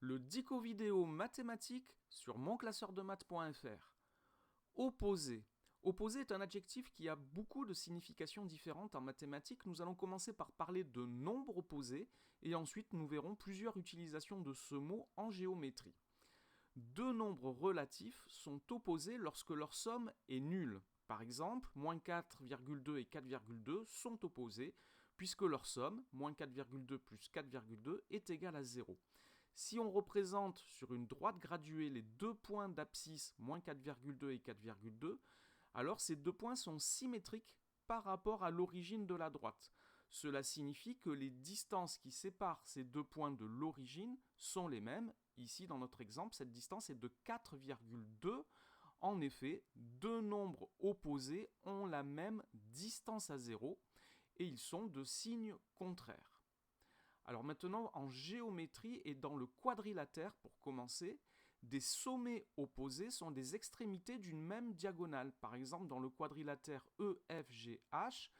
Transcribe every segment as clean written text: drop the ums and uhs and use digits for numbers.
Le dico vidéo mathématique sur monclasseurdemaths.fr. Opposé. Opposé est un adjectif qui a beaucoup de significations différentes en mathématiques. Nous allons commencer par parler de nombres opposés et ensuite nous verrons plusieurs utilisations de ce mot en géométrie. Deux nombres relatifs sont opposés lorsque leur somme est nulle. Par exemple, moins 4,2 et 4,2 sont opposés puisque leur somme, moins 4,2 plus 4,2, est égale à 0. Si on représente sur une droite graduée les deux points d'abscisse, moins 4,2 et 4,2, alors ces deux points sont symétriques par rapport à l'origine de la droite. Cela signifie que les distances qui séparent ces deux points de l'origine sont les mêmes. Ici, dans notre exemple, cette distance est de 4,2. En effet, deux nombres opposés ont la même distance à 0 et ils sont de signes contraires. Alors maintenant, en géométrie et dans le quadrilatère, pour commencer, des sommets opposés sont des extrémités d'une même diagonale. Par exemple, dans le quadrilatère EFGH,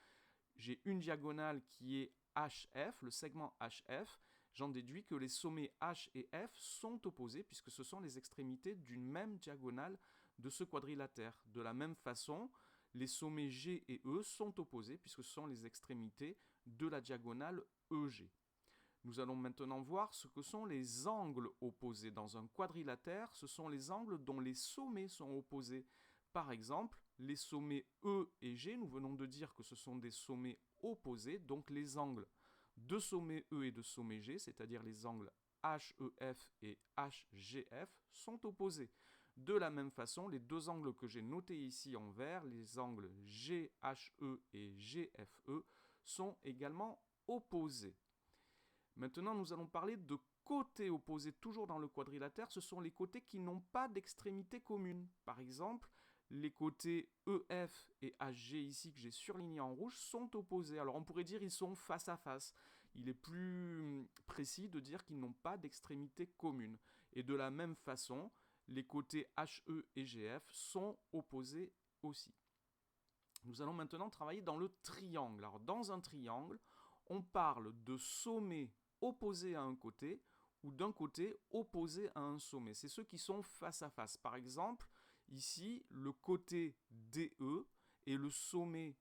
j'ai une diagonale qui est HF, le segment HF. J'en déduis que les sommets H et F sont opposés puisque ce sont les extrémités d'une même diagonale de ce quadrilatère. De la même façon, les sommets G et E sont opposés puisque ce sont les extrémités de la diagonale EG. Nous allons maintenant voir ce que sont les angles opposés. Dans un quadrilatère, ce sont les angles dont les sommets sont opposés. Par exemple, les sommets E et G, nous venons de dire que ce sont des sommets opposés, donc les angles de sommet E et de sommet G, c'est-à-dire les angles HEF et HGF, sont opposés. De la même façon, les deux angles que j'ai notés ici en vert, les angles GHE et GFE, sont également opposés. Maintenant, nous allons parler de côtés opposés, toujours dans le quadrilatère. Ce sont les côtés qui n'ont pas d'extrémité commune. Par exemple, les côtés EF et HG ici que j'ai surlignés en rouge sont opposés. Alors on pourrait dire qu'ils sont face à face. Il est plus précis de dire qu'ils n'ont pas d'extrémité commune. Et de la même façon, les côtés HE et GF sont opposés aussi. Nous allons maintenant travailler dans le triangle. Alors dans un triangle, on parle de sommets opposés à un côté ou d'un côté opposé à un sommet. C'est ceux qui sont face à face. Par exemple, ici, le côté DE et le sommet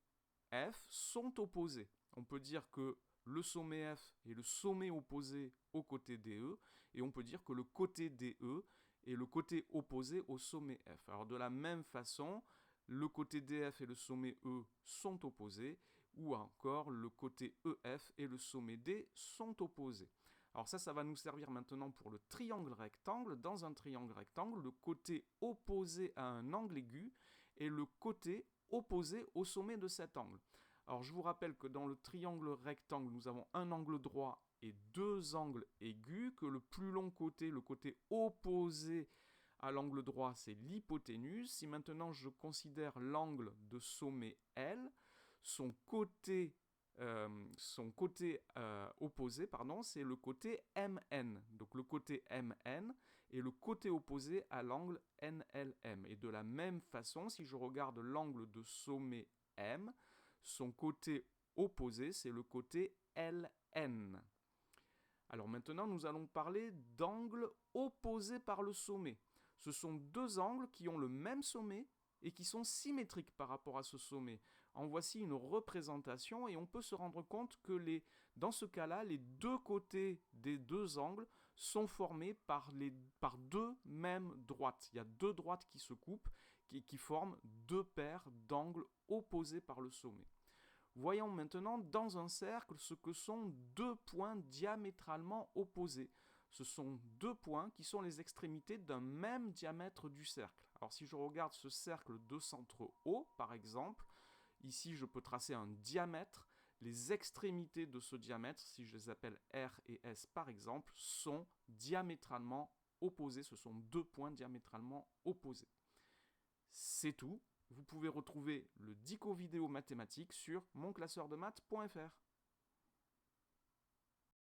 F sont opposés. On peut dire que le sommet F est le sommet opposé au côté DE et on peut dire que le côté DE est le côté opposé au sommet F. Alors de la même façon, le côté DF et le sommet E sont opposés, ou encore le côté EF et le sommet D sont opposés. Alors ça va nous servir maintenant pour le triangle rectangle. Dans un triangle rectangle, le côté opposé à un angle aigu est le côté opposé au sommet de cet angle. Alors je vous rappelle que dans le triangle rectangle, nous avons un angle droit et deux angles aigus, que le plus long côté, le côté opposé à l'angle droit, c'est l'hypoténuse. Si maintenant je considère l'angle de sommet L, son côté opposé, c'est le côté MN. Donc le côté MN est le côté opposé à l'angle NLM. Et de la même façon, si je regarde l'angle de sommet M, son côté opposé, c'est le côté LN. Alors maintenant, nous allons parler d'angles opposés par le sommet. Ce sont deux angles qui ont le même sommet et qui sont symétriques par rapport à ce sommet. En voici une représentation et on peut se rendre compte que dans ce cas-là, les deux côtés des deux angles sont formés par deux mêmes droites. Il y a deux droites qui se coupent, qui forment deux paires d'angles opposés par le sommet. Voyons maintenant dans un cercle ce que sont deux points diamétralement opposés. Ce sont deux points qui sont les extrémités d'un même diamètre du cercle. Alors si je regarde ce cercle de centre O, par exemple, ici je peux tracer un diamètre. Les extrémités de ce diamètre, si je les appelle R et S par exemple, sont diamétralement opposés. Ce sont deux points diamétralement opposés. C'est tout. Vous pouvez retrouver le dico vidéo mathématique sur monclasseurdemaths.fr.